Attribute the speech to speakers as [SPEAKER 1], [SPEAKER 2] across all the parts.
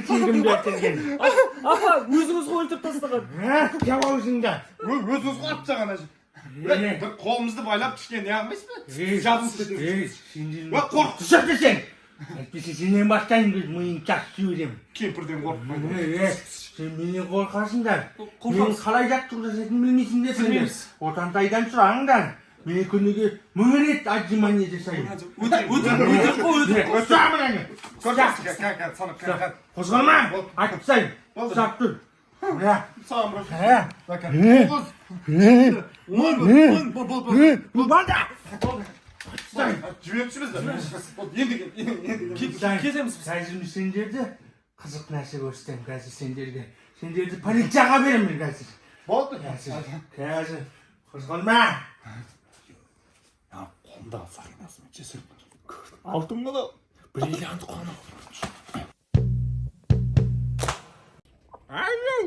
[SPEAKER 1] тегімді әкелген.
[SPEAKER 2] Апа, өзіңіз өлтіріп тастаған.
[SPEAKER 1] Кеп аузыңда.
[SPEAKER 3] Өзіңіз қылып тастаған әже. Бір қолымызды байлап кішкене не қылмайсыз ба? Жабылып кетеміз. Қорқып
[SPEAKER 1] Түсірді сен. Әйтпесе сенен бастайын біз миың жақсы жіберемін.
[SPEAKER 3] кемпірден қорықпайды.
[SPEAKER 1] Сен менен қорқасыңдар. Мен қалай жаттығу жасайтынын білмейсіңдер сендер. Отантайдан сұраңдар. Мен күніге 1000 рет отжимание жасаймын.
[SPEAKER 2] Өтірік.
[SPEAKER 1] Ұста мынаны. Қозғалма. Айтып тастайын. Ұстап тұр.
[SPEAKER 3] Саған
[SPEAKER 1] Балда.
[SPEAKER 3] жіберіпсіз бе?
[SPEAKER 2] Кетеміз.
[SPEAKER 1] Қазір сендерді қызық нәрсе көрсетемін қазір сендерге. Сендерді полицияға беремін қазір.
[SPEAKER 3] Болды.
[SPEAKER 1] Қазір қозғалма.
[SPEAKER 3] Қолымдағы сақинасымен жесіріп алтынға да бриллиант қуана.
[SPEAKER 1] Алло.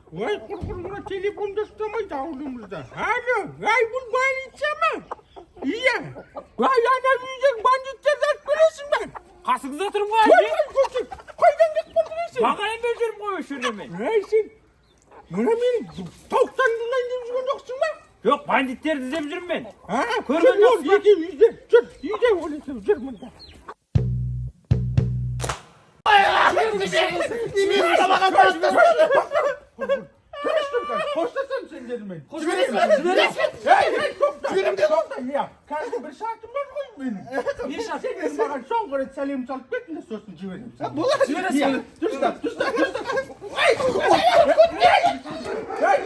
[SPEAKER 1] Ой, құрғырына телефонда ұстамайды ауылымызда. Алло, ай, бұл полиция ма? Иә. Ай, ана үйдегі бандиттерді алып бересің бе?
[SPEAKER 2] Қасыңызда тұрмын ғой.
[SPEAKER 1] Қойдан кеп көрдіресің?
[SPEAKER 2] Маған беріп жүрмін ғой өшірмей.
[SPEAKER 1] Ай, сен мына мені тауықтан бұлайын деп жүрген жоқсың ба?
[SPEAKER 2] Жоқ, бандиттерді іздеп жүрмін мен.
[SPEAKER 1] Көрген жоқсың ба? Үйде, жүр, үйде ойласың, жүр мұнда. Қоштасам сендермен. Жіберем де тоқтай, иә. Қазір бір шартым бар ғой менің.
[SPEAKER 2] Не шарт?
[SPEAKER 1] Сен маған соңғы рет сәлем салып кетіңдер, сосын жіберем.
[SPEAKER 2] Жібересің.
[SPEAKER 1] Дұрыстап.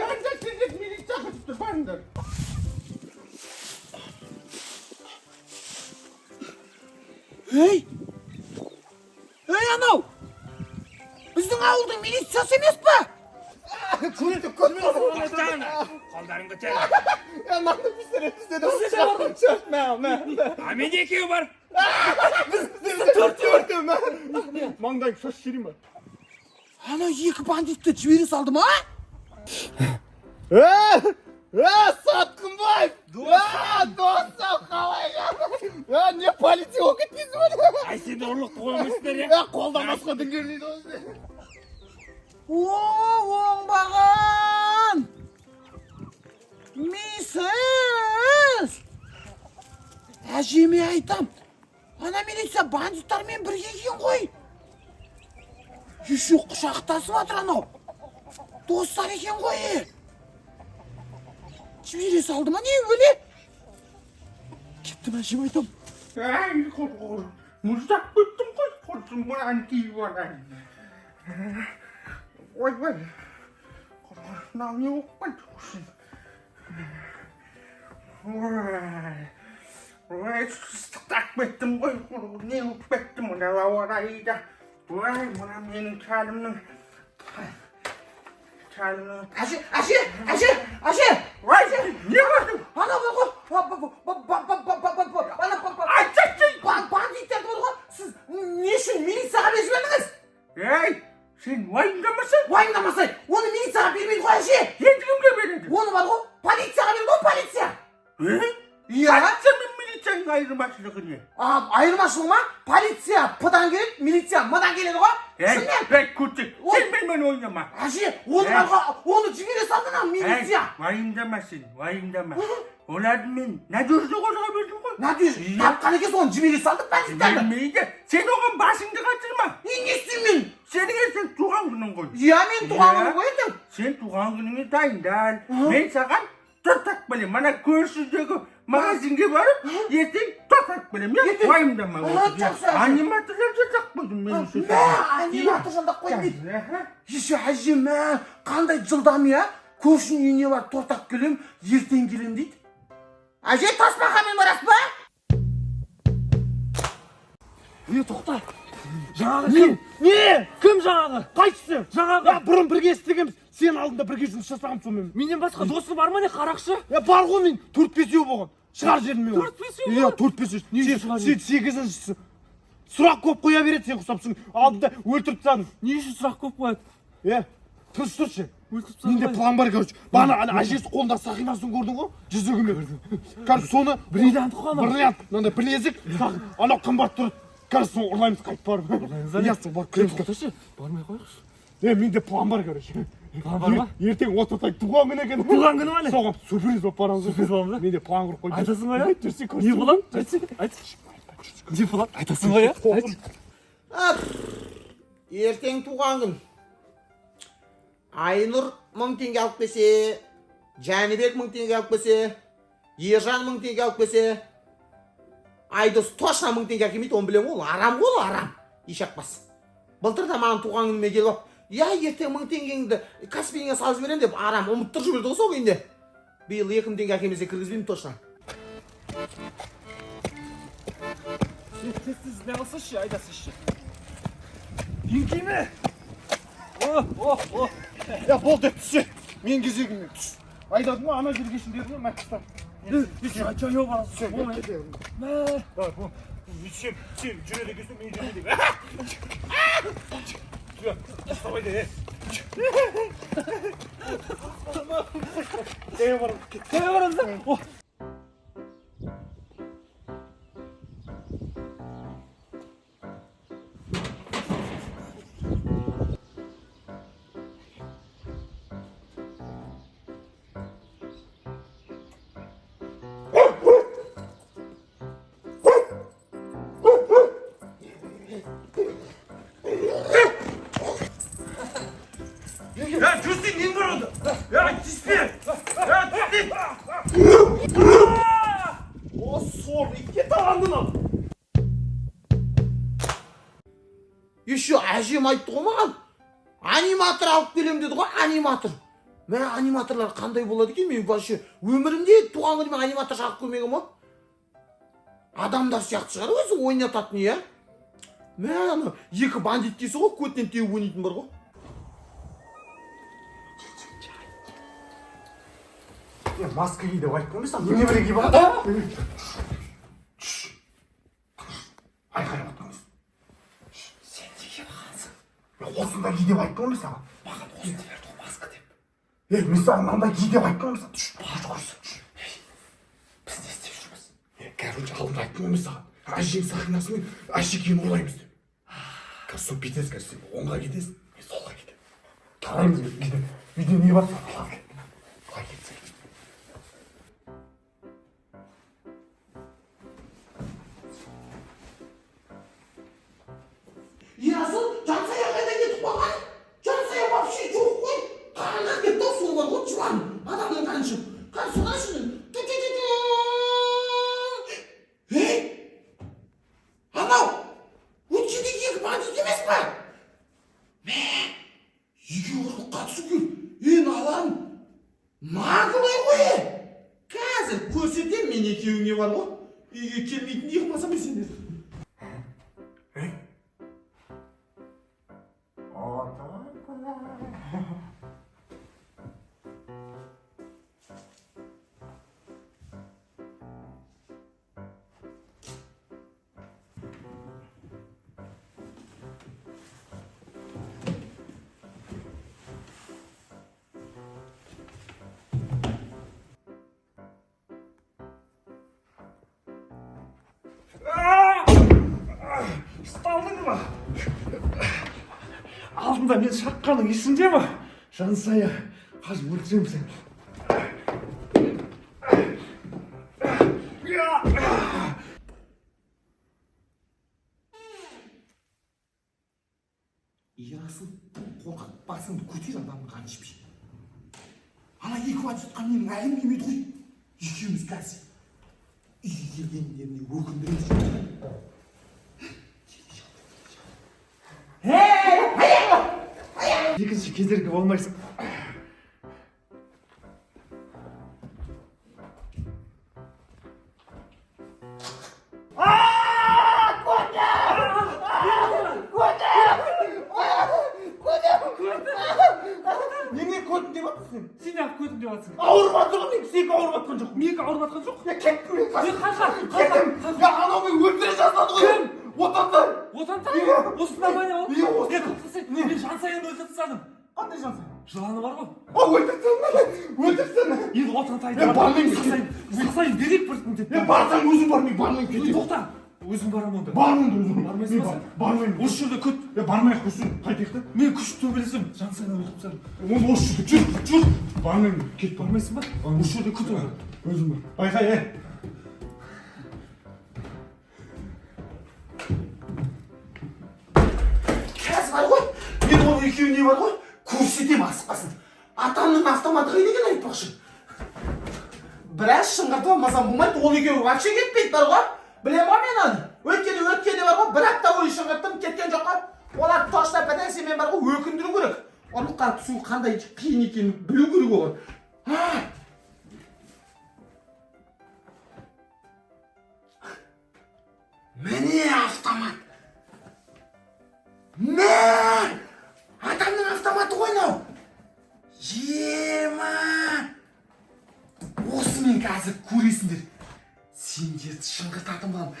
[SPEAKER 1] Анда сендер милицияға түсті, барыңдар.
[SPEAKER 4] Ей, анау! Біздің ауылдың милициясы емес па?
[SPEAKER 2] Қолдарың көтер. А менде екеуі бар.
[SPEAKER 1] Маңдайым шаш жирейін ба?
[SPEAKER 4] Анау екі бандитті жібере салды ма?
[SPEAKER 3] Сатқынбаев! Достым, қалай? Не полиция болып кеткенсің ба?
[SPEAKER 2] Ай, сен ұрлықты қоймайсыңдар, е?
[SPEAKER 3] Қолдан басқа дүнген дейді өзі.
[SPEAKER 4] Оңбаған! Мисыз! Әжеме айтам, ана милиция бандиттармен бірге екен ғой. Еще құшақтасып жатыр анау. Достар екен ғой. Жібере салды ма не өле? Кеттім әжем айтам.
[SPEAKER 1] Ай, қор. Мұздап көттім ғой, құрсын мұнан кейіп барайын. Ой, мынау не болып қойды құрсын. Ой, ыстықтап кеттім ғой, не болып кеттім мына ауа райда. Ой, мына менің кәлімнің.
[SPEAKER 4] Әже!
[SPEAKER 1] Ой, не болдың?
[SPEAKER 4] Ана бар ғой, бандиттер бар ғой, сіз не үшін милицияға беріп жібердіңіз?
[SPEAKER 1] Ей, сен уайымдамасың?
[SPEAKER 4] Уайымдамасай, оны милицияға бермейді ғой әже.
[SPEAKER 1] Енді кімге береді?
[SPEAKER 4] Оны бар ғой, полицияға берді ғой, полиция. Иә.
[SPEAKER 1] Полиция мен милицияның айырмашылығы не?
[SPEAKER 4] Айырмашылығы ма? Полиция П-дан келеді, милиция М-дан келеді ғой.
[SPEAKER 1] Ей, көтек, сен менімен ойнама.
[SPEAKER 4] Әже, оны бар ғой, оны жібере салды ана милиция.
[SPEAKER 1] Уайымдама сен, уайымдама. Оларды мен надежды қозға бердім ғой.
[SPEAKER 4] Надежды, тапқан екенсің, оны жібере салдық бандиттарды.
[SPEAKER 1] Бермейді, сен оған басыңды қатырма.
[SPEAKER 4] Не істеймін мен?
[SPEAKER 1] Сенің ертең туған күнің ғой.
[SPEAKER 4] Иә, мен туған күнім ғой ертең.
[SPEAKER 1] Сен туған күніңе дайындал. Мен саған тортақ білем. Мана көршідегі магазинге барып, ертең тортақ білем. Уайымдама. Аниматорлар жасақ қойдым мен үшін.
[SPEAKER 4] Аниматор жалдап қойдым дейді. Еше әжем, қандай жылдам я? Көршінің үйіне барып тортақ келем, ертең келем дейді. Әже, тасбақамен барасыз ба?
[SPEAKER 2] Тоқта. Жаңағы кім?
[SPEAKER 5] Не?
[SPEAKER 2] Кім жаңағы?
[SPEAKER 5] Қайсысы?
[SPEAKER 2] Жаңағы.
[SPEAKER 5] Бұрын бірге істегенбіз. Сен алдында бірге жұмыс жасағам сонымен.
[SPEAKER 2] Менен басқа досы бар ма не қарақшы?
[SPEAKER 5] Бар ғой мен 4-5 болған. Шығар жеріме.
[SPEAKER 2] 4-5
[SPEAKER 5] Иә, 4-5. Сен 8-шісі. Сұрақ көп қоя береді, сен құсапсың. Алдында өлтіріп тастадың.
[SPEAKER 2] Не үшін сұрақ көп қояды?
[SPEAKER 5] Тұршы. Менде план бар, короче. Бана әжесі қолында сақинасын көрдің ғой? Жүзігімен. Короче, соны
[SPEAKER 2] бриллиант қана.
[SPEAKER 5] Бриллиант. Мынандай білезік. Анау қымбат тұрады. Кажется, ұрлаймыз қайтып барып. Иә, сол барып кіреміз.
[SPEAKER 2] тоқташы, бармай қойыңызшы.
[SPEAKER 5] Менде план бар, короче.
[SPEAKER 2] План бар ма?
[SPEAKER 5] Ертең отатай туған күні екен.
[SPEAKER 2] Туған күні ма не?
[SPEAKER 5] Соған сюрприз болып барамыз.
[SPEAKER 2] Сюрприз боламыз ба?
[SPEAKER 5] Менде план құрып қойдым.
[SPEAKER 2] Айтасың ба, я?
[SPEAKER 5] Жүрсе
[SPEAKER 2] Не
[SPEAKER 5] көрсетейін.
[SPEAKER 2] болады? Айтшы. Не болады? Айтасың ба, я? Айтшы.
[SPEAKER 4] Ертең туған күн. Айнұр 1000 теңге алып келсе, Жәнібек 1000 теңге алып келсе, Ержан 1000 теңге алып келсе, Айдос точно 1000 теңге әкелмейді, оны білем, ол арам ғой, арам. Еш ақпас. Былтыр да маған туған күніме келіп алып, я ертең 1000 теңгеңді Каспийге салып жіберем деп арам ұмыттырып жіберді ғой сол күйінде. Биыл 2000 теңге әкелмесе кіргізбеймін точно.
[SPEAKER 2] Сіз не қылсыншы, айдасыншы. Еңкейме? О.
[SPEAKER 5] Я болды, түссе. Мен кезегіме түс. Айдадың ба, ана жерге шын дедім ба, мәкістан.
[SPEAKER 2] Жайо барасың.
[SPEAKER 5] Сен жүре дегенсің, мен жүре деген. Ұставай де,
[SPEAKER 2] Кәе барасың?
[SPEAKER 1] Ya Justin, neyin var orada? Ya Justin! Ya Justin!
[SPEAKER 5] О, сор, итке тағандың ал.
[SPEAKER 4] Еще әжем айтты ғой маған. Аниматор алып келем деді ғой, аниматор. Мә аниматорлар қандай болады екен? Мен вообще өмірімде туған күніме аниматор шақырып көрмегенмін ғой. Адамдар сияқты шығар өзі ойнататын, иә? Мә ана екі бандит кесі ғой, көтінен теуіп ойнайтын бар ғой.
[SPEAKER 5] Маска ки деп айтып қоймайсың, неме бірге киіп алады? Айқайлап отырмыз.
[SPEAKER 4] Сен не киіп алғансың?
[SPEAKER 5] Осында ки деп айтып қоймайсың.
[SPEAKER 4] Маған осыны берді ғой маска деп.
[SPEAKER 5] Мен саған мынандай ки деп айтып қоймайсың.
[SPEAKER 4] Баж қойсын. Біз не істеп жүрміз?
[SPEAKER 5] Короче, алдында айтып қоймайсың саған. Әжең сақинасымен әшекейін ұрлаймыз деп. Сол бүйтесіз, сен оңға кетесің, мен солға кетемін. Қараймыз, үйде не бар? Қалай кетсек.
[SPEAKER 4] Ерасыл, Жансая қайда кетіп қалған? Жансая вообще жоқ қой. Қайда кетті сол бар ғой, жылан. Адамның қаншы. Қаншы. Ей! Анау! Өткенде екі бандит емес па? Мә! Үйге ұрлыққа түскен. Алам! Мағылай ғой! Қазір көрсетем мен екеуіңе бар ғой. Үйге келмейтін не қылмасам мен сендер.
[SPEAKER 5] Ұсталдың ба? Алдында мен шаққаның есіңде ма? Жансая, қазір өлтіремін сені.
[SPEAKER 4] Ерасыл, қорқақ басыңды көтер адамның қаншып. Ана екі бат тұтқан менің әлім келмеді ғой. Екеуміз қазір үйге келгендеріне өкіндіреміз.
[SPEAKER 5] Екінші кедергі болмайсың. Неге көтін деп атсың?
[SPEAKER 2] Сен неғып көтін деп атсың?
[SPEAKER 5] Ауырып атыр ғой, мен сенікі ауырып атқан жоқ.
[SPEAKER 2] Менікі ауырып атқан жоқ?
[SPEAKER 5] Я кеттім мен қазір.
[SPEAKER 2] Қанша?
[SPEAKER 5] Я анау мен өлтіре жаздады ғой.
[SPEAKER 2] Кім?
[SPEAKER 5] Отантай.
[SPEAKER 2] Отантай?
[SPEAKER 5] Иә.
[SPEAKER 2] Осында ма не ол?
[SPEAKER 5] Иә, осы.
[SPEAKER 2] Мен Жансаяны өлтіріп тастадым.
[SPEAKER 5] Қандай жансың?
[SPEAKER 2] Жыланы бар ғой.
[SPEAKER 5] Өлтірсін.
[SPEAKER 2] Енді Отантайды
[SPEAKER 5] Мен бармаймын.
[SPEAKER 2] сасайын берейік бір күн деп.
[SPEAKER 5] Мен барсаң өзің бар, мен бармаймын.
[SPEAKER 2] Тоқта. Өзің барамын онда.
[SPEAKER 5] Бармын да өзім.
[SPEAKER 2] Бармайсың ба сен?
[SPEAKER 5] Бармаймын.
[SPEAKER 2] Осы жерде күт.
[SPEAKER 5] Бармайық құрсын. Қайтайық та.
[SPEAKER 2] Мен күшті төбелесем. Жан сайын өліп тастарым.
[SPEAKER 5] Оны осы жерде жүр. Бармаймын. Кет
[SPEAKER 2] Бармайсың ба? Осы жерде күт оны.
[SPEAKER 5] Өзім бар. Байқай,
[SPEAKER 4] Қазір бар ғой, мен ол екеуіне бар ғой, көрсетем асықпасын. Атамның автоматы қайда екен айтпақшы. Біраз шыңғыртып алмасам болмайды, ол екеуі вообще кетпейді бар ғой. Білем ғой мен оны. Өткенде бар ғой, бір апта бойы шыңғырттым, кеткен жоқ қой. Олар точно бір нәрсемен бар ғой, өкіндіру керек. Ұрлыққа түсу қандай қиын екенін білу керек оған. Міне автомат. Мә! Атамның автоматы ғой мынау. Ема! Осымен қазір көресіңдер. Сендерді шыңғыртатын болам.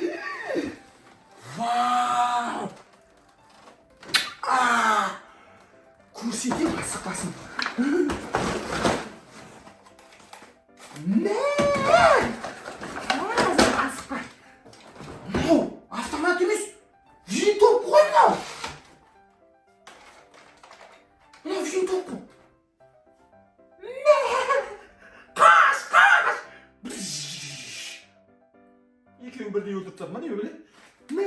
[SPEAKER 4] Вау! Көрсетем асықпасын. Мә! Асықпа. Мынау автомат емес. Винтовка ғой мынау. Мынау винтовка. Қаш! Екеуін бірдей өлтіріп тастадым, не өле? Не?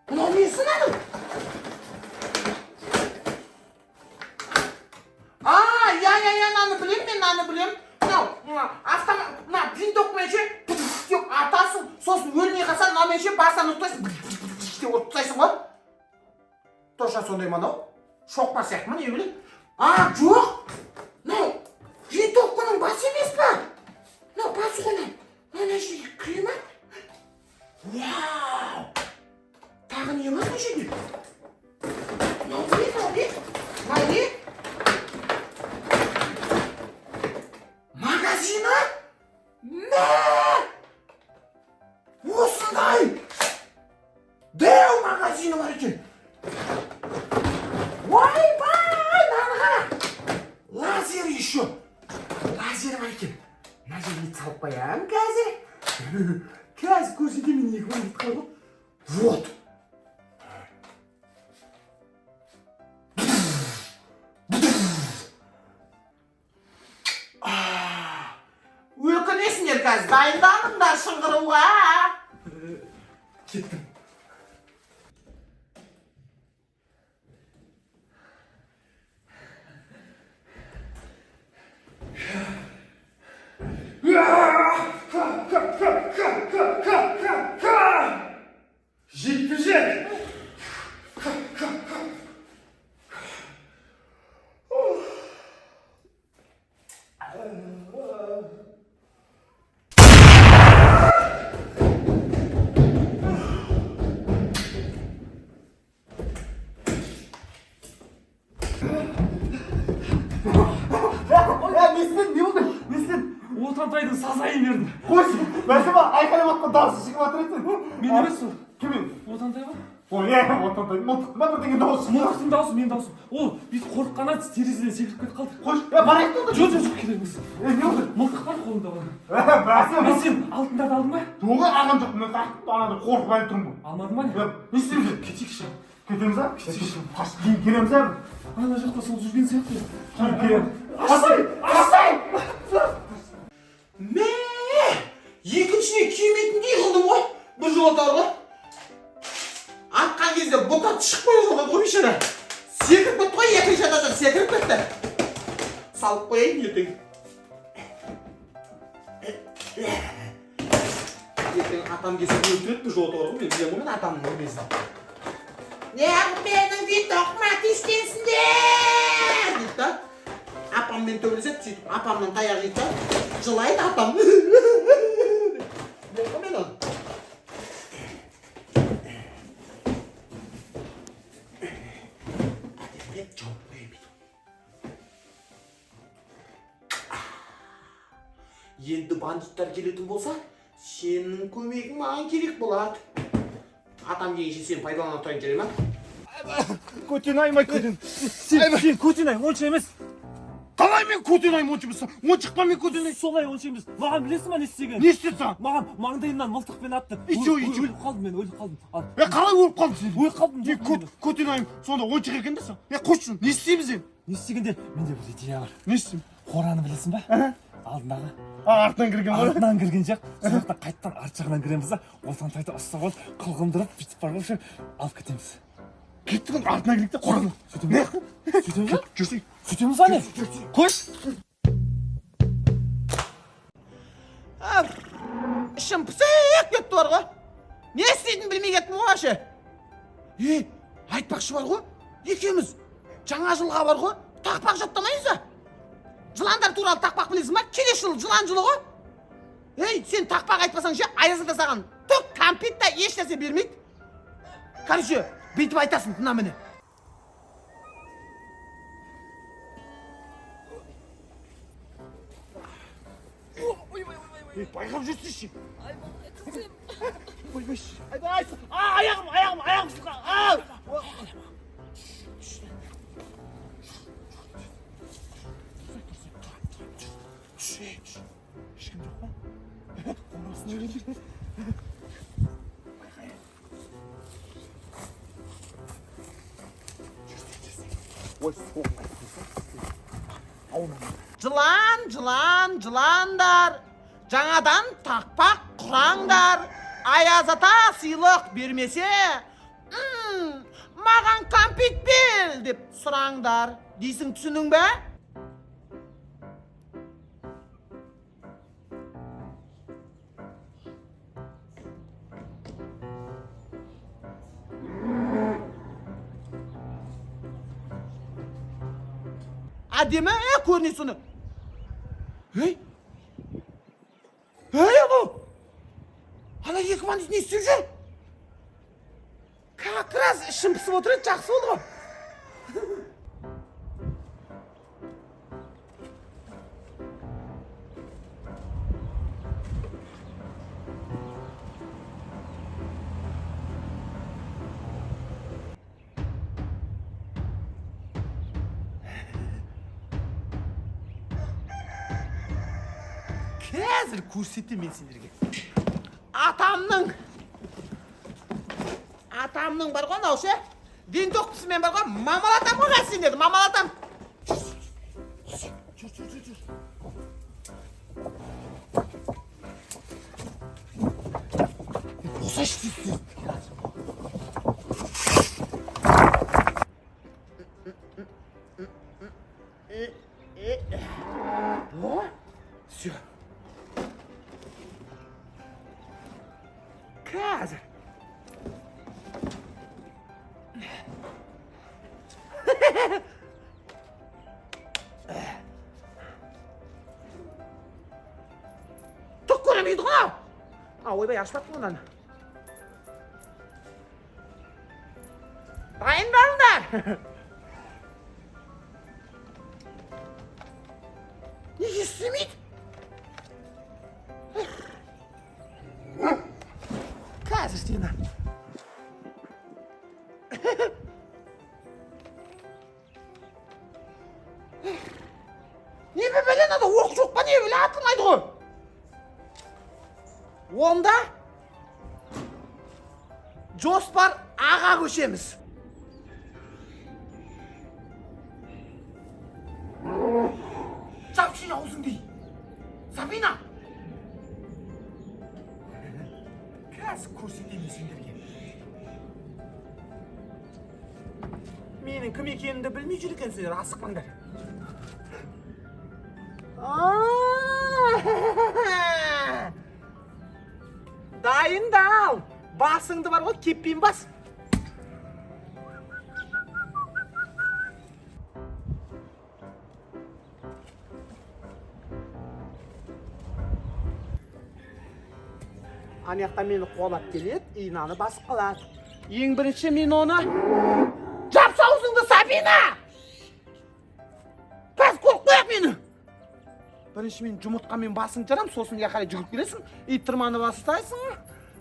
[SPEAKER 4] Мынау несі наның? Наны білем. Мынау автомат, винтовкамен ше, атасың, сосын өлмей қалсаң, мынамен ше басынан ұттайсың, деп ұттайсың ғой. Точно сондай ма мынау? Шоқпар сияқты ма, не білем? Жоқ! Мынау винтовканың басы емес па? Мынау басы ғой мынау. Мына жерге кіре ма? Вау! Тағы не бар мына жерде? Мынау не? Магазині? Мә! Осындай! Дәу магазині бар екен. Ойбай! Мынаны қара! Лазер еще! Лазер бар екен. Мына жерге салып қоям қазір. Қазір көрсетемін екі мың бітіп қалды. Вот! Өкінесіңдер қазір, дайындалыңдар шыңғыруға.
[SPEAKER 2] Кеттім.
[SPEAKER 5] Жекпе-жек!
[SPEAKER 2] Отантайдың сазайын берді.
[SPEAKER 5] Қойшы, бәсіма айқайлап атқан дауысы шығып жатыр екен.
[SPEAKER 2] Мен емес ол.
[SPEAKER 5] Кім еді?
[SPEAKER 2] Отантай ма?
[SPEAKER 5] Ой, отантай. Мылтық деген дауысы.
[SPEAKER 2] Мылтықтың дауысы, менің даусым. Ол бүйтіп қорыққаннан терезеден секіріп кетіп қалды.
[SPEAKER 5] Қойшы, барайық та.
[SPEAKER 2] Жоқ, керек емес.
[SPEAKER 5] Не болды?
[SPEAKER 2] Мылтық бар қолында оның.
[SPEAKER 5] Бәсім.
[SPEAKER 2] Мен сен алтындарды алдың ба?
[SPEAKER 5] Жоқ, алған жоқ. Мен тақтым, анада қорқып айтып тұрмын ғой.
[SPEAKER 2] Алмадың ба не?
[SPEAKER 5] Не істейміз?
[SPEAKER 2] Кетейікші.
[SPEAKER 5] Кетеміз ба? Кетейікші. Кейін келеміз ба?
[SPEAKER 2] Ана жақта сол жүрген сияқты.
[SPEAKER 5] Кейін келеміз.
[SPEAKER 4] Астай! Мә! Екіншіне киемейтіндей қылдым ғой. Бір жолатар ғой. Атқан кезде бұтат шықпай қалған ғой бейшара. Секіріп кетті ғой, екінші атадан секіріп кетті. Салып қояйын ертең. Ертең атам келсе өлтіреді бір жолатар ғой. Мен білем ғой, мен атамның өлмесін. Неғып менің винтовкама тиіскенсіңдер! Дейді да. Апаммен төбелеседі, сөйтіп апамнан таяқ жейді да. Жылайды апам. Білем ғой мен оны. Әдемірек жауып қояйын бейді. Енді бандиттар келетін болса, сенің көмегің маған керек болады. Атам келгенше сен пайдалана тұрайын жүре ма?
[SPEAKER 2] Көтен ай, Көтен. Сен Көтен ай, онша емес.
[SPEAKER 5] Қалай мен
[SPEAKER 3] көтен ойншымыз. Ойыншық па мен көтен ай?
[SPEAKER 2] Солай ойыншы емес. Маған білесің ба не істеген?
[SPEAKER 3] Не істеді саған?
[SPEAKER 2] Маған маңдайымнан мылтықпен атты.
[SPEAKER 3] Өліп
[SPEAKER 2] қалдым мен, өліп қалдым.
[SPEAKER 3] Қалай өліп қалдың сен?
[SPEAKER 2] Өліп қалдым.
[SPEAKER 3] Көтен айым сонда ойыншық екен де сен. Қойшы, не істейміз енді?
[SPEAKER 2] Не істегенде менде бір идея бар.
[SPEAKER 3] Не істеймін?
[SPEAKER 2] Қораны білесің ба? Алдындағы.
[SPEAKER 3] Артынан кірген ғой.
[SPEAKER 2] Артынан кірген жақ. Сол жақтан қайттан арт жағынан кіреміз да, Олтантайды ұстап алып, қылғындырып, бүйтіп барып алып кетеміз.
[SPEAKER 3] Кеттің артына кірдік те қораны.
[SPEAKER 2] Сөйтеміз ба?
[SPEAKER 3] Жүрсей.
[SPEAKER 2] Сөйтеміз ба не? Қойш!
[SPEAKER 4] Ішім пысық кетті бар ғой. Не істейтінін білмей кеттім ғой аше. Айтпақшы бар ғой, екеуміз жаңа жылға бар ғой, тақпақ жаттамайыз ба? Жыландар туралы тақпақ білесің ба? Келесі жыл жылан жылы ғой. Сен тақпақ айтпасаң ше, Аязда саған түк кәмпит та еш нәрсе бермейді. Короче, бүйтіп айтасың, тына міне.
[SPEAKER 3] Байқап жүрсінші.
[SPEAKER 4] Аяғым сылған. Жыландар. Жаңадан тақпақ құраңдар. Аяз ата сыйлық бермесе, маған кәмпит бер деп сұраңдар. Дейсің, түсінің бе? Әдемі көрінеді соны. Бұл! Ана екі маңыз не істеп жүр? Как раз ішім пысып отырады, жақсы болды ғой. Қазір көрсетті мен сендерге. Атамның бар ғой наушы, винток пісімен бар ғой, мамалатам ғой ғай сендерді, мамалатам. Жүр. Босаш дейсіз. Все. Қазір. Түк көремейді ғой. Ойбай, ашпаттым онdan. Дайындарыңдар. Неге істемейді? Қазір істейін. Не бәлен ада оқ жоқ па, не бәле атылмайды ғой. Онда жоспар аға көшеміз. Жапшы аузың дей. Сабина. Қазір көрсетемін сендерге. Менің кім екенімді білмей жүр екенсіңдер, асықпаңдар. Дайындал. Басыңды бар ғой, кеппейін бас. Анаяқта мені қолап келеді, инаны басып қалады. Ең бірінші мен оны... Жап саусыңды, Сабина! Бас қорқ қояқ мені! Бірінші мен жұмыртқамен басын жарам, сосын қарай жүгіріп келесің, ит тұрманы бастайсың,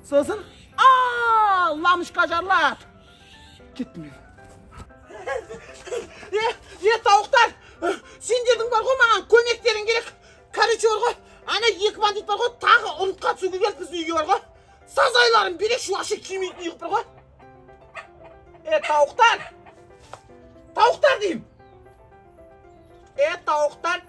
[SPEAKER 4] сосын... ламышқа жарлады! Кеттім мен. Тауықтар! Сендердің бар ғой маған тауықтарым бере шу ашық киімін үйіп бір ғой. Тауықтар! Тауықтар деймін! Тауықтар!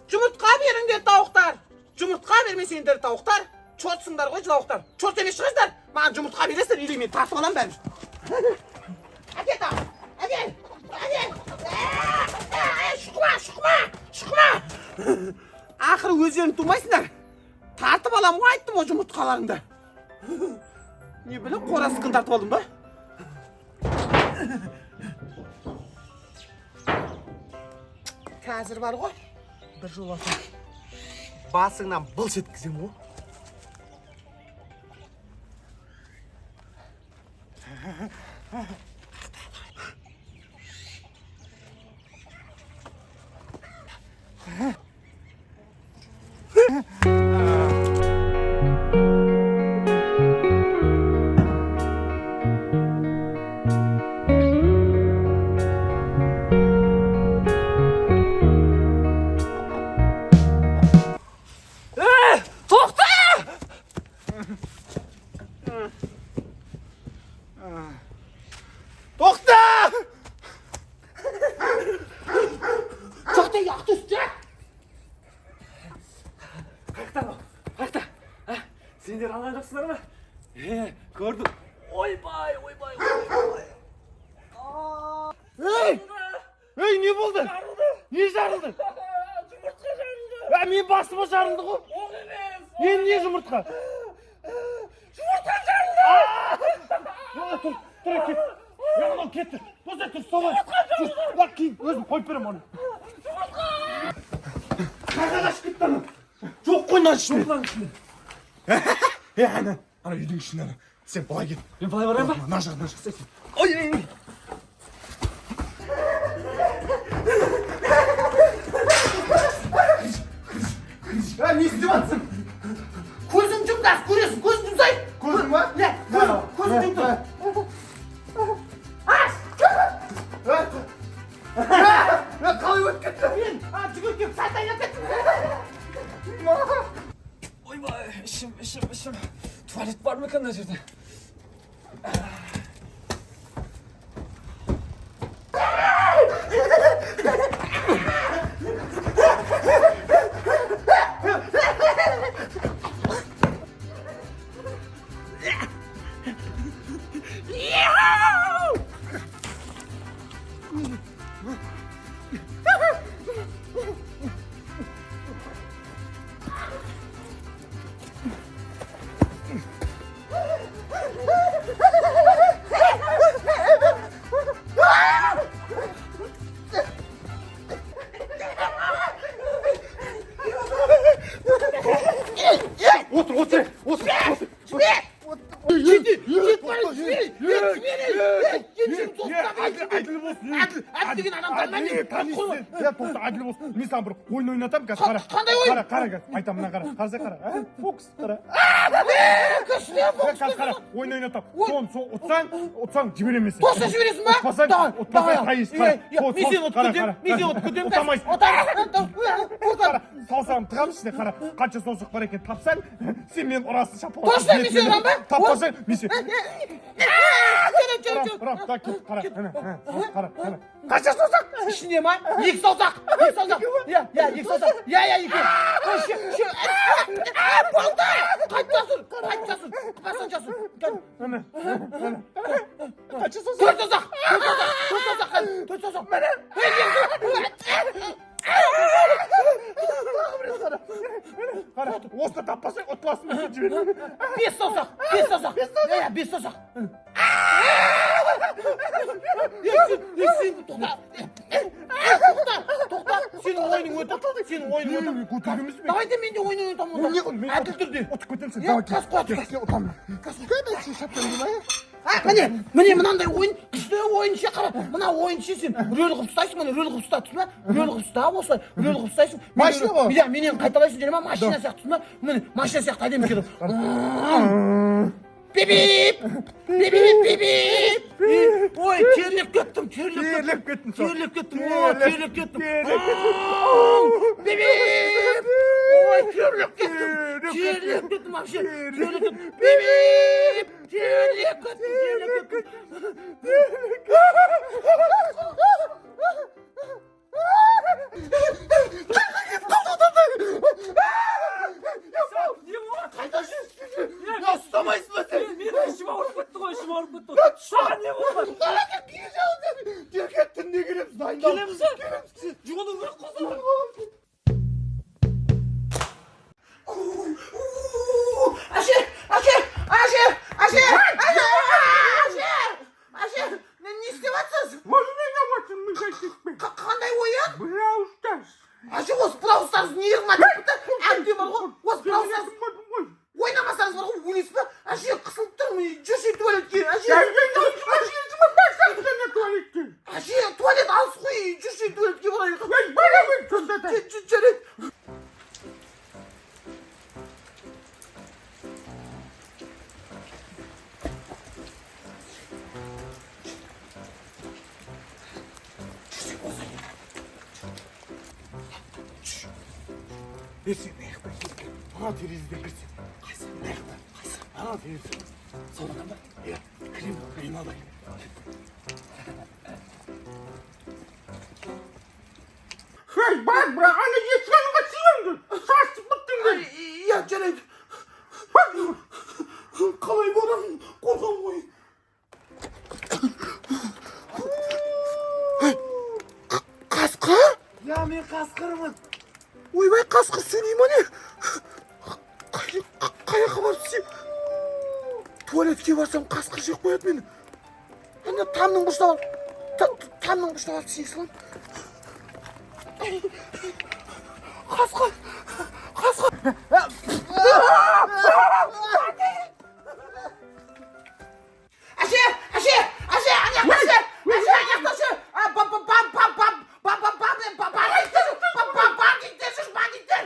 [SPEAKER 4] Жұмыртқа беріңдер, тауықтар! Жұмыртқа бермесеңдер, тауықтар! Чортсыңдар ғой, тауықтар! Чорт емес шығыздар! Маған жұмыртқа бересіңдер, или мен тартып алам бәрін. Әкел тауық! Әкел! Шықма! Ақыры өздерің тумайсыңдар. Тартып алам ғой айттым о жұмыртқаларыңды. Не біле, қорасықын тартып алдым ба? Қазір бар ғой, бір жол атын басыңнан былш еткізем ғой.
[SPEAKER 2] Сендер алған жақсылар ма? Көрдім. Ойбай.
[SPEAKER 3] Ей, не болды? Не жарылды?
[SPEAKER 2] Жұмыртқа жарылды.
[SPEAKER 3] Мен басыма жарылды ғой.
[SPEAKER 2] Оқ емес.
[SPEAKER 3] Не жұмыртқа?
[SPEAKER 2] Жұмыртқа жарылды.
[SPEAKER 3] Тұр, кет. Яғынан кетті. Тоса тұр, солай. Бақ, кейін, өзім қойып берем оны. Қайға қашып кетті ана? Жоқ қой, мына ішіне. Ана үйдің ішіне ана. Сен былай кет.
[SPEAKER 2] Мен былай барайын ба?
[SPEAKER 3] Мына жақ.
[SPEAKER 2] Ой.
[SPEAKER 3] Не істеп жатсың?
[SPEAKER 4] Көзің жұмдас, көресің, көзің жұмсай.
[SPEAKER 3] Көзің ба?
[SPEAKER 4] Көзің жұмсай.
[SPEAKER 3] Қалай өтіп кетті?
[SPEAKER 4] Мен жүгіріп сәт айнап кеттім.
[SPEAKER 2] Ойбай, ішім. Туалет бар ма екен мына жерде?
[SPEAKER 3] Otur.
[SPEAKER 4] Әділ деген адамдар мәне.
[SPEAKER 3] Әділ болсын. Мен саған бір ойын ойнатамын қазір. Қара.
[SPEAKER 4] Қандай ойын?
[SPEAKER 3] Қара. Айтамын мына қара. Қара. Фокус қара. Қара. Ойын ойнатамын. Сон ұтсаң жіберем мен сені.
[SPEAKER 4] Тоса жібересің ба?
[SPEAKER 3] Ұтпасаң тайыз.
[SPEAKER 4] Мен сені ұтып
[SPEAKER 3] Қара. Саусағым тығамын ішіне қара. Қанша саусақ бар екен тапсаң, сен мен ұрасың шапалақ.
[SPEAKER 4] Точно мен сені ұрам ба?
[SPEAKER 3] Таппасаң, мен сені. Қара. Қанша саусақ?
[SPEAKER 4] ішінде ма? Екі саусақ. Екі саусақ. Екі саусақ. Болды! Қайтса сұр. Қыпасың жасыр.
[SPEAKER 3] Қанша саусақ?
[SPEAKER 4] Төрт саусақ. Төрт саусақ.
[SPEAKER 3] Қара, осыны таппасаң ұтыласың мен сені жіберем.
[SPEAKER 4] Бес саусақ. Бес саусақ. Тоқта. Сенің ойының өтіп.
[SPEAKER 3] Көтергіміз бе?
[SPEAKER 4] Давайте мен де ойын ойнатамын. Әділ түрде.
[SPEAKER 3] Ұтып кетемін сен.
[SPEAKER 4] Қас қуат.
[SPEAKER 3] Ұтамын.
[SPEAKER 4] Міне мынандай ойын, күшті ойын ше қара. Мына ойын ше сен рөл қылып ұстайсың, міне рөл қылып ұстап тұрсың ба? Рөл қылып ұста осылай, рөл қылып ұстайсың.
[SPEAKER 3] Машина ғой?
[SPEAKER 4] Менен қайталайсың және ма? Машина сияқты тұрсың ба? Міне машина сияқты әдемі келіп. Бип-бип! Ой, терлеп кеттім.
[SPEAKER 3] Терлеп кеттім.
[SPEAKER 4] Бип-бип! Terlep kettim вообще. Terlep kettim. Bip. Terlep kettim. Ya tutamayız mı sen?
[SPEAKER 2] Менің ішім ауырып кетті ғой, ішім ауырып кетті ғой. Саған не болды?
[SPEAKER 3] Теркеттің не келеміз? Дайындал.
[SPEAKER 2] Келеміз бе? Келеміз. Жүгіну керек қой.
[SPEAKER 4] Әше, не істеп жатсыз?
[SPEAKER 1] Өзіңе қабатсың мекеншікпен.
[SPEAKER 4] Қандай ойын?
[SPEAKER 1] Brawl Stars.
[SPEAKER 4] Әше, осы Brawl Stars неғылма деп бітті. Әбден бар ғой, осы Brawl Stars
[SPEAKER 1] Көрдім ғой.
[SPEAKER 4] ойнамасаңыз бар ғой, өлесіз ба? Әше, қысылып тұрмын, жүрші туалетке. Әше, туалет алыс қой, жүрші туалетке барайық.
[SPEAKER 1] Бара мен сонда да.
[SPEAKER 4] Жарайды.
[SPEAKER 3] Берсең не қылып ана терезеден кірсең. Қайсы? Не қылып? Қайсы? Ана терезе. Содан ба? Иә. Кірем алайын.
[SPEAKER 1] Hey, bak bırak anne yetken kaçıyordu. Saçıp bıktın.
[SPEAKER 4] Иә, жарайды. Қалай боламын? Қорқам ғой. Қасқыр?
[SPEAKER 3] Я мен қасқырмын.
[SPEAKER 4] Ойбай, қасқыр сөйлей ма не? Қай жаққа барып сен? Туалетке барсам қасқыр жеп қояды мені. Ана тамның бұрышына барып, тамның бұрышына барып сен салам. Қасқыр! Әше, аяқташы! Бандиттер!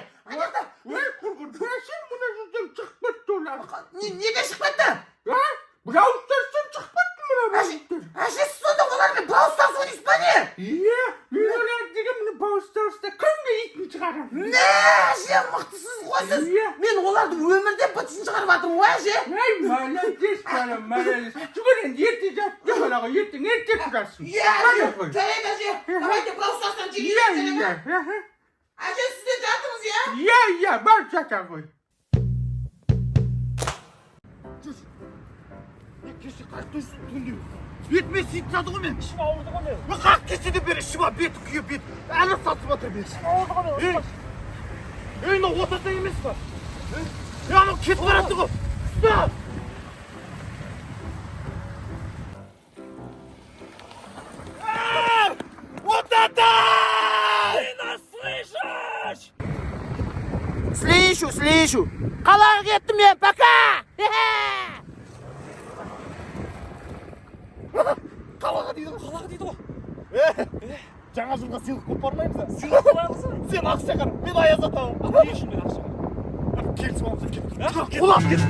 [SPEAKER 1] Бәшін мұна жүзден çıkıp бітті олар.
[SPEAKER 4] Неге шығып кетті?
[SPEAKER 1] Ha? Brawl Stars'tan çıkıp бітті мұна бандиттер.
[SPEAKER 4] Әше, сіз сонда олармен Brawl Stars ойнайсыз ба не?
[SPEAKER 1] Иә, мен олар деген мұны Brawl Stars'та күнде итін шығарамын.
[SPEAKER 4] Не, әше, мықтысыз ғой сіз.
[SPEAKER 1] Иә.
[SPEAKER 4] Мен оларды өмірден бытысын шығарып жатырмын ғой, әше.
[SPEAKER 1] Ай, молодец, балам, молодец. Жүгір енді ерте жатты балаға, ертең ерте тұрасың.
[SPEAKER 4] Иә, әше, жарайды, әше. Давайте Brawl Stars'тан жегейік.
[SPEAKER 1] Иә.
[SPEAKER 4] Әше, сіз де жатыңыз, иә?
[SPEAKER 1] Иә, бар жата ғой.
[SPEAKER 3] Кеше қайтты түнде. Бетіме сиіп тастады ғой мен.
[SPEAKER 2] ішім ауырды ғой менің.
[SPEAKER 3] Мен қақ кешеден бері ішім ауырып, беті күйіп, бет әлі сатып жатыр бет.
[SPEAKER 2] Ауырды ғой менің.
[SPEAKER 3] Ей, мынау отарда емес па? Анау кетіп барады ғой. Ұста! Отарда!
[SPEAKER 2] Ты нас слышишь?
[SPEAKER 4] Слышу. Қалаға кеттім мен, пока!
[SPEAKER 3] Қалаға дейді ғой.
[SPEAKER 2] Қалаға дейді ғой.
[SPEAKER 3] Жаңа жылға сыйлық көп бармаймыз ба?
[SPEAKER 2] Сыйлық қоямыз ба?
[SPEAKER 3] Сен ақша қар, мен аяз атамын.
[SPEAKER 2] Не үшін мен ақша?
[SPEAKER 3] Келісіп аламыз, кет. Қолап кет.